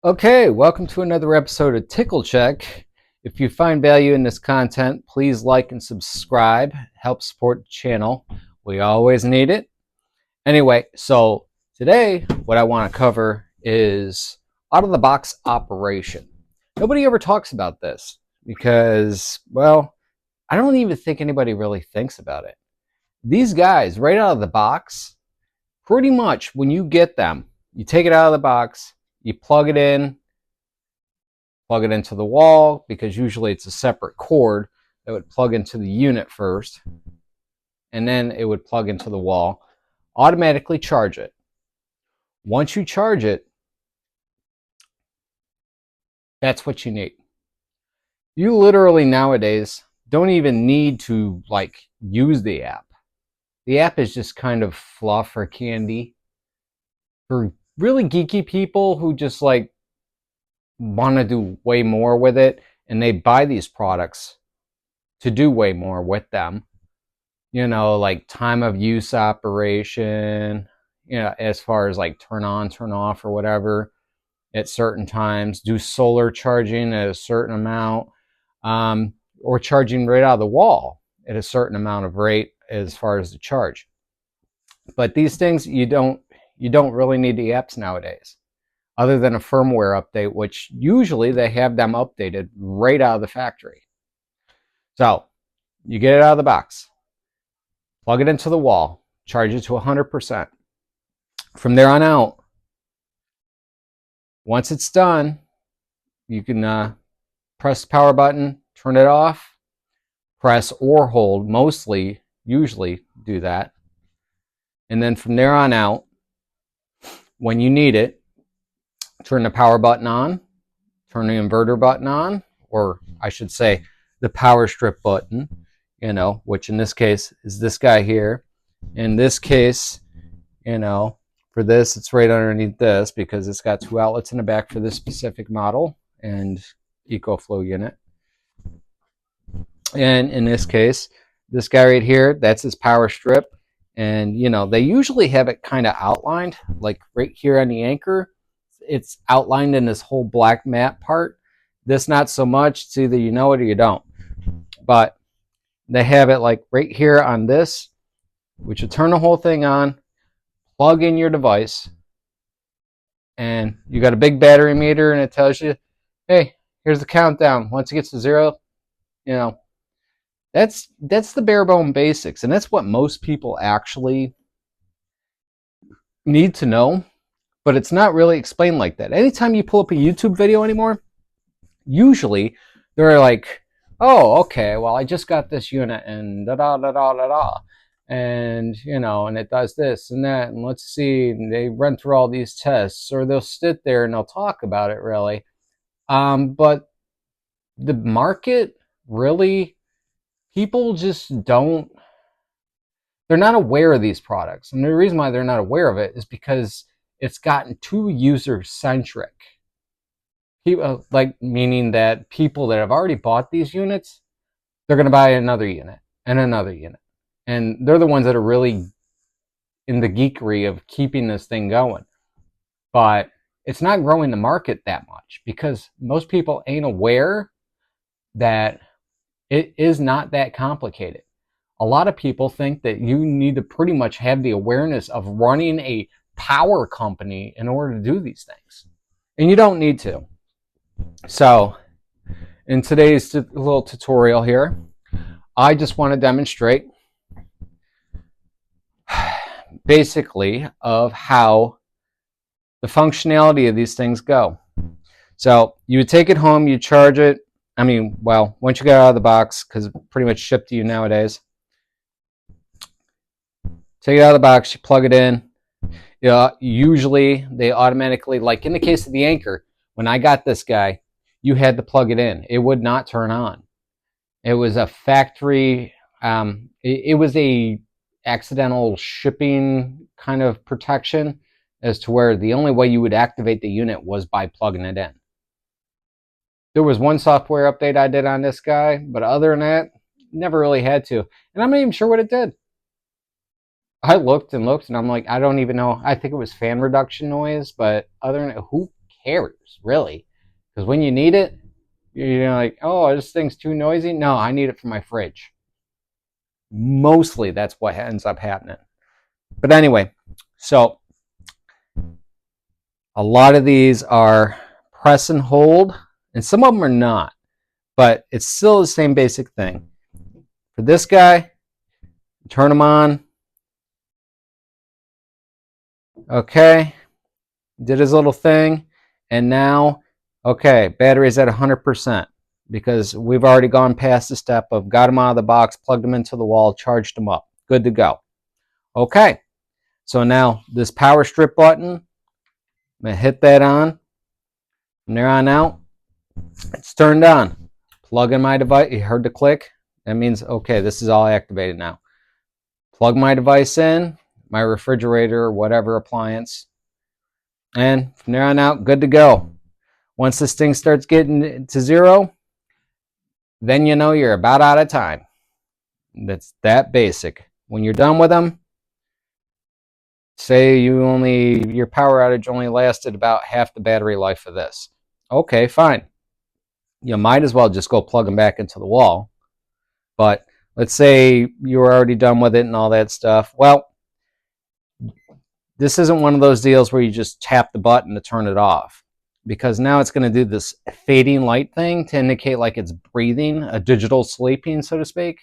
Okay, welcome to another episode of Tickle Check. If you find value in this content, please like and subscribe. Help support the channel. We always need it. Anyway, so today what I want to cover is out-of-the-box operation. Nobody ever talks about this because, well, I don't even think anybody really thinks about it. These guys, right out of the box, pretty much when you get them, you take it out of the box, you plug it into the wall, because usually it's a separate cord that would plug into the unit first, and then it would plug into the wall, automatically charge it. Once you charge it, that's what you need. You literally nowadays don't even need to use the app. The app is just kind of fluff or candy for really geeky people who just want to do way more with it, and they buy these products to do way more with them. Like time of use operation, as far as turn on, turn off, or whatever at certain times, do solar charging at a certain amount, or charging right out of the wall at a certain amount of rate as far as the charge. But these things, you don't really need the apps nowadays, other than a firmware update, which usually they have them updated right out of the factory. So you get it out of the box, plug it into the wall, charge it to 100%. From there on out, once it's done, you can press the power button, turn it off, press or hold, usually do that. And then from there on out, when you need it, turn the power button on, turn the inverter button on, or I should say the power strip button, which in this case is this guy here. In this case, for this, it's right underneath this because it's got two outlets in the back for this specific model and EcoFlow unit. And in this case, this guy right here, that's his power strip. And, they usually have it kind of outlined, like right here on the anchor. It's outlined in this whole black matte part. This, not so much. It's either you know it or you don't. But they have it like right here on this, which will turn the whole thing on, plug in your device, and you got a big battery meter, and it tells you, hey, here's the countdown. Once it gets to 0, that's the bare bone basics, and that's what most people actually need to know, but it's not really explained like that. Anytime you pull up a YouTube video anymore, usually they're like, oh, okay, well, I just got this unit and da-da-da-da-da-da, and, and it does this and that, and let's see, and they run through all these tests, or they'll sit there and they'll talk about it, really. But the market, really, people just don't, they're not aware of these products. And the reason why they're not aware of it is because it's gotten too user-centric. People, meaning that people that have already bought these units, they're going to buy another unit and another unit. And they're the ones that are really in the geekery of keeping this thing going. But it's not growing the market that much because most people ain't aware that it is not that complicated. A lot of people think that you need to pretty much have the awareness of running a power company in order to do these things. And you don't need to. So, in today's little tutorial here, I just want to demonstrate basically of how the functionality of these things go. So, you would take it home, you charge it. Once you get out of the box, because it's pretty much shipped to you nowadays. Take it out of the box, you plug it in. Usually they automatically, like in the case of the Anchor, when I got this guy, you had to plug it in. It would not turn on. It was a factory, it was a accidental shipping kind of protection, as to where the only way you would activate the unit was by plugging it in. There was one software update I did on this guy, but other than that, never really had to. And I'm not even sure what it did. I looked and looked, and I'm like, I don't even know. I think it was fan reduction noise, but other than that, who cares, really? Because when you need it, you're like, oh, this thing's too noisy. No, I need it for my fridge. Mostly that's what ends up happening. But anyway, so a lot of these are press and hold, and some of them are not, but it's still the same basic thing. For this guy, turn them on. Okay, did his little thing, and now, okay, battery's at 100% because we've already gone past the step of got them out of the box, plugged them into the wall, charged them up. Good to go. Okay, so now this power strip button, I'm going to hit that on. From there on out, it's turned on. Plug in my device. You heard the click. That means, okay, this is all activated now. Plug my device in, my refrigerator, whatever appliance. And from there on out, good to go. Once this thing starts getting to 0, then you know you're about out of time. That's that basic. When you're done with them, say your power outage only lasted about half the battery life of this. Okay, fine. You might as well just go plug them back into the wall. But let's say you were already done with it and all that stuff. Well, this isn't one of those deals where you just tap the button to turn it off, because now it's going to do this fading light thing to indicate like it's breathing, a digital sleeping, so to speak.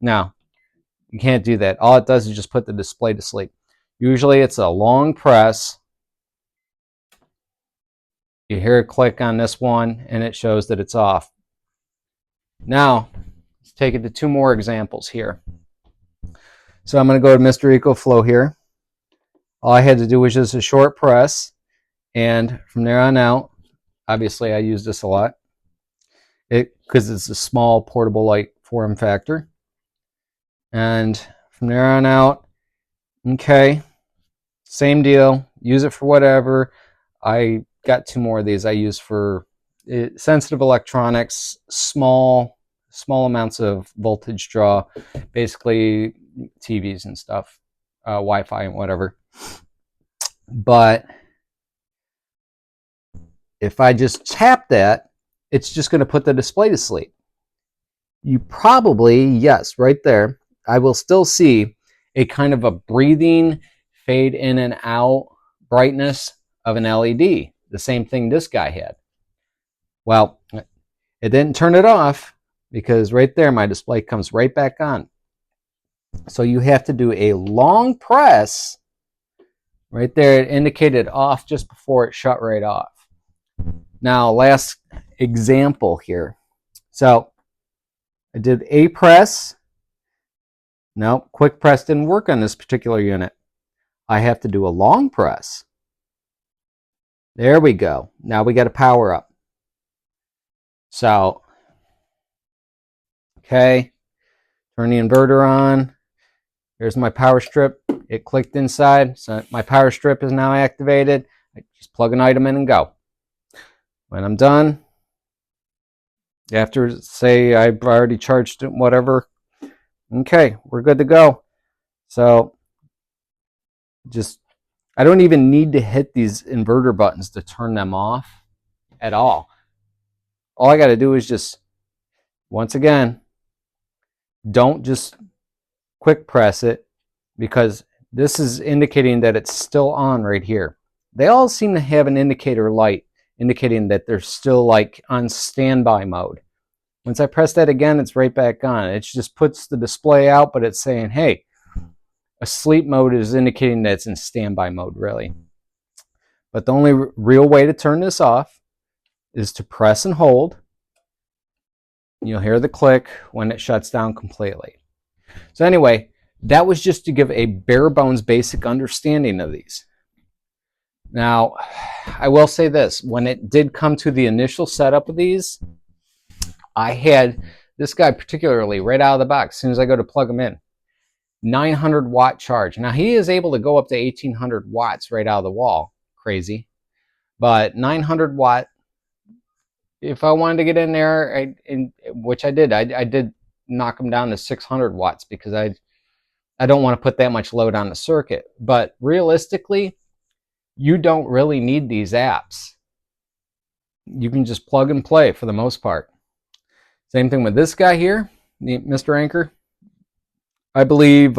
No, you can't do that. All it does is just put the display to sleep. Usually it's a long press. You hear a click on this one and it shows that it's off. Now, let's take it to 2 more examples here. So I'm going to go to Mr. EcoFlow here. All I had to do was just a short press, and from there on out, obviously I use this a lot because it's a small portable light form factor. And from there on out, okay, same deal. Use it for whatever. I got 2 more of these I use for sensitive electronics, small amounts of voltage draw, basically TVs and stuff, Wi-Fi and whatever. But if I just tap that, it's just going to put the display to sleep. You probably, yes, right there, I will still see a kind of a breathing, fade in and out brightness of an LED. The same thing this guy had. Well, it didn't turn it off because right there my display comes right back on. So you have to do a long press. Right there, it indicated off just before it shut right off. Now, last example here. So I did a press. No, quick press didn't work on this particular unit. I have to do a long press. There we go. Now we got a power up. So, okay, turn the inverter on. Here's my power strip. It clicked inside, so my power strip is now activated. I just plug an item in and go. When I'm done, after, say, I've already charged it, whatever, okay, we're good to go. So, I don't even need to hit these inverter buttons to turn them off at all. All I got to do is just, once again, don't just quick press it, because this is indicating that it's still on right here. They all seem to have an indicator light indicating that they're still like on standby mode. Once I press that again, it's right back on. It just puts the display out, but it's saying, hey, a sleep mode is indicating that it's in standby mode, really. But the only real way to turn this off is to press and hold. You'll hear the click when it shuts down completely. So anyway, that was just to give a bare bones basic understanding of these. Now, I will say this. When it did come to the initial setup of these, I had this guy particularly right out of the box, as soon as I go to plug him in, 900 watt charge. Now, he is able to go up to 1800 watts right out of the wall. Crazy. But 900 watt, if I wanted to get in there, which I did, I did knock him down to 600 watts because I don't want to put that much load on the circuit. But realistically, you don't really need these apps. You can just plug and play for the most part. Same thing with this guy here, Mr. Anchor. I believe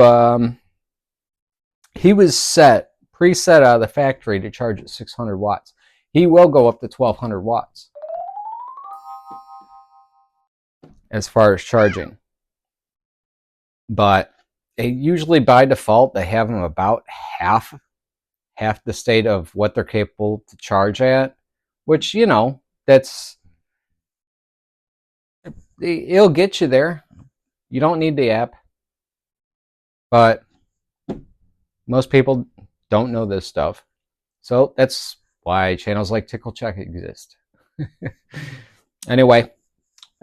he was preset out of the factory to charge at 600 watts. He will go up to 1200 watts as far as charging. But usually by default, they have them about half the state of what they're capable to charge at, which, you know, it'll get you there. You don't need the app. But most people don't know this stuff. So that's why channels like Tickle Check exist. Anyway,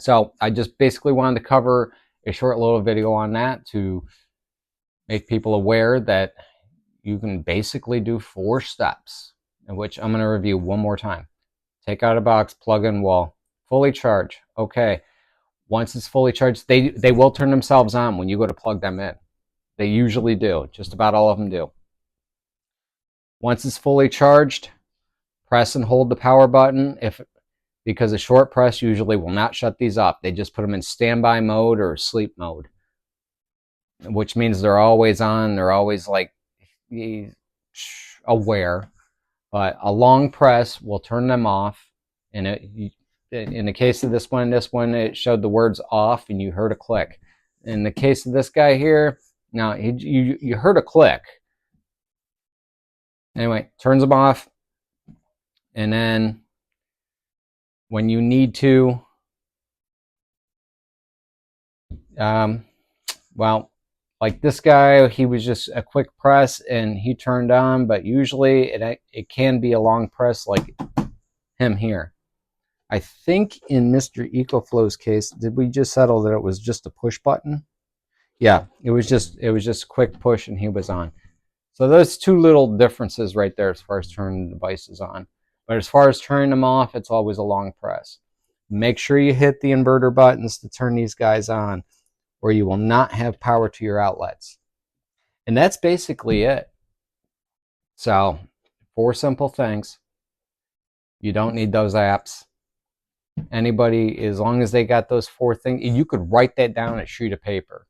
so I just basically wanted to cover a short little video on that to make people aware that you can basically do 4 steps, in which I'm going to review one more time. Take out a box, plug in wall, fully charge. Okay. Once it's fully charged, they will turn themselves on when you go to plug them in. They usually do. Just about all of them do. Once it's fully charged, press and hold the power button. Because a short press usually will not shut these off. They just put them in standby mode or sleep mode, which means they're always on. They're always like aware. But a long press will turn them off. And in the case of this one, it showed the words off and you heard a click. In the case of this guy here, now you heard a click. Anyway, turns them off. And then when you need to, well, like this guy, he was just a quick press and he turned on, but usually it can be a long press like him here. I think in Mr. EcoFlow's case, did we just settle that it was just a push button? Yeah, it was just a quick push and he was on. So those 2 little differences right there as far as turning the devices on. But as far as turning them off, it's always a long press. Make sure you hit the inverter buttons to turn these guys on, or you will not have power to your outlets. And that's basically it. So 4 simple things. You don't need those apps. Anybody, as long as they got those 4 things, you could write that down on a sheet of paper,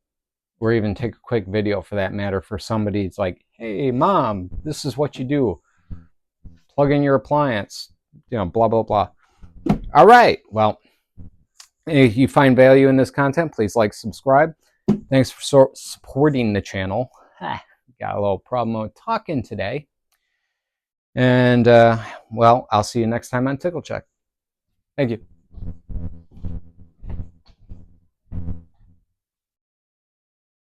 or even take a quick video for that matter for somebody. It's like, hey, mom, this is what you do. Plug in your appliance, you know, blah, blah, blah. All right. Well, if you find value in this content, please like, subscribe. Thanks for supporting the channel. Got a little problem with talking today. And, well, I'll see you next time on Tickle Check. Thank you.